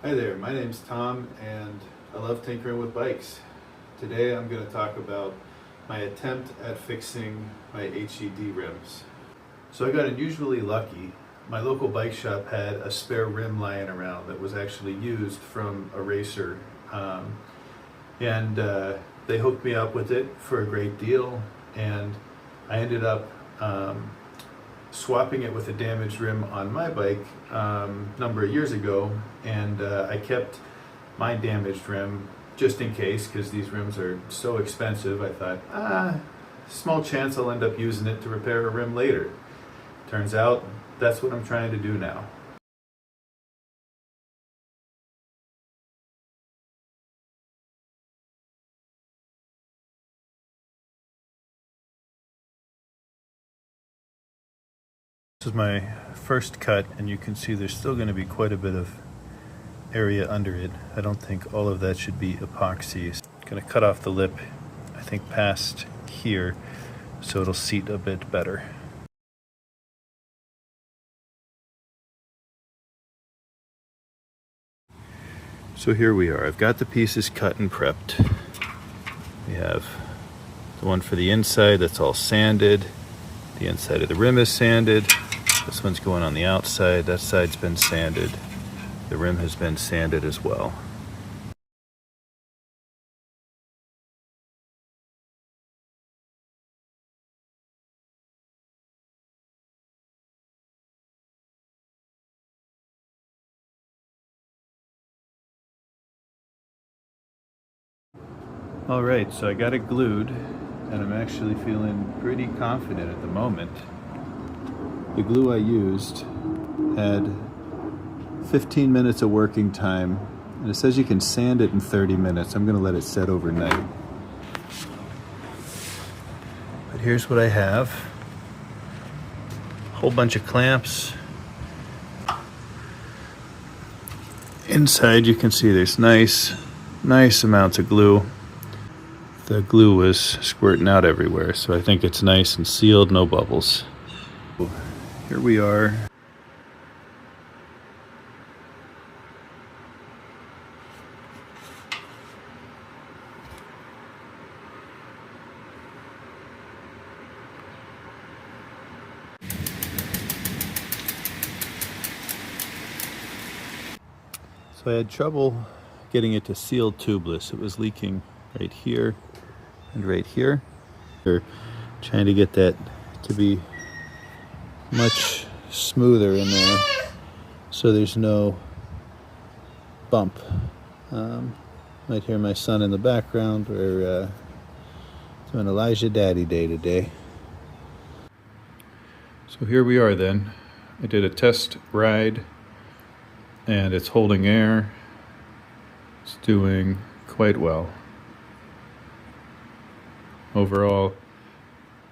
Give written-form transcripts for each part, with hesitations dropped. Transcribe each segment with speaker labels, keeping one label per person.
Speaker 1: Hi there, my name's Tom and I love tinkering with bikes. Today I'm going to talk about my attempt at fixing my HED rims. So I got unusually lucky. My local bike shop had a spare rim lying around that was actually used from a racer, and they hooked me up with it for a great deal, and I ended up swapping it with a damaged rim on my bike a number of years ago, and I kept my damaged rim just in case, because these rims are so expensive. I thought, small chance I'll end up using it to repair a rim later. Turns out that's what I'm trying to do now. This is my first cut, and you can see there's still going to be quite a bit of area under it. I don't think all of that should be epoxy. I'm going to cut off the lip, I think past here, so it'll seat a bit better. So here we are. I've got the pieces cut and prepped. We have the one for the inside that's all sanded. The inside of the rim is sanded. This one's going on the outside. That side's been sanded. The rim has been sanded as well. All right, so I got it glued, and I'm actually feeling pretty confident at the moment. The glue I used had 15 minutes of working time, and it says you can sand it in 30 minutes. I'm gonna let it set overnight. But here's what I have. A whole bunch of clamps. Inside you can see there's nice amounts of glue. The glue was squirting out everywhere, so I think it's nice and sealed, no bubbles. Here we are. So I had trouble getting it to seal tubeless. It was leaking right here and right here. We're trying to get that to be much smoother in there so there's no bump. Might hear my son in the background. We're doing Elijah Daddy Day today. So here we are then. I did a test ride and it's holding air. It's doing quite well. Overall,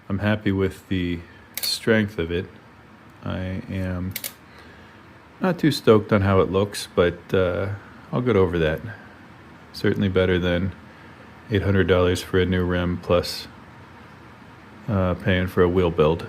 Speaker 1: I'm happy with the strength of it. I am not too stoked on how it looks, but I'll get over that. Certainly better than $800 for a new rim plus paying for a wheel build.